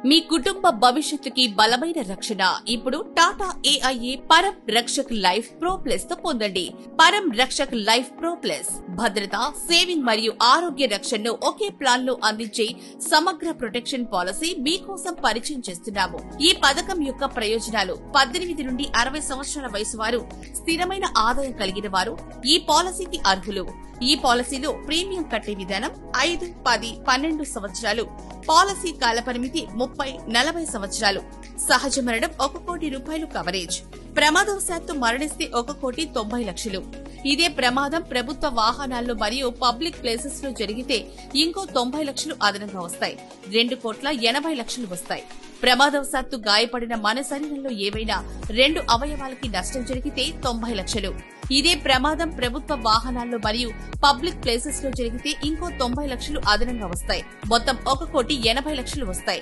మీ కుటుంబ భవిష్యత్తుకి బలమైన రక్షణ ఇప్పుడు టాటా ఏఐఏ పరం రక్షక్ లైఫ్ ప్రో ప్లస్ తో పొందండి. పరం రక్షక్ లైఫ్ ప్రో ప్లస్ భద్రత, సేవింగ్ మరియు ఆరోగ్య రక్షణను ఒకే ప్లాన్ లో అందించే సమగ్ర ప్రొటెక్షన్ పాలసీ మీకోసం పరిచయం చేస్తున్నాము. ఈ పథకం యొక్క ప్రయోజనాలు 18 నుండి 60 సంవత్సరాల వయసు వారు, స్థిరమైన ఆదాయం కలిగిన వారు ఈ పాలసీకి అర్హులు. ఈ పాలసీలో ప్రీమియం కట్టే విధానం 5, 10, 12 సంవత్సరాలు. పాలసీ కాలపరిమితి 30, 40 సంవత్సరాలు. సహజ మరణం 1 కోటి రూపాయలు కవరేజ్. ప్రమాదవశాత్తు మరణిస్తే 1,90,00,000. ఇదే ప్రమాదం ప్రభుత్వ వాహనాల్లో మరియు పబ్లిక్ ప్లేసెస్ లో జరిగితే ఇంకో 90 లక్షలు అదనంగా వస్తాయి. 2,80,00,000 వస్తాయి. ప్రమాదవశాత్తు గాయపడిన మన శరీరంలో ఏవైనా 2 అవయవాలకి నష్టం జరిగితే 90 లక్షలు. ఇదే ప్రమాదం ప్రభుత్వ వాహనాల్లో మరియు పబ్లిక్ ప్లేసెస్ లో జరిగితే ఇంకో 90 లక్షలు అదనంగా వస్తాయి. మొత్తం 1,80,00,000 వస్తాయి.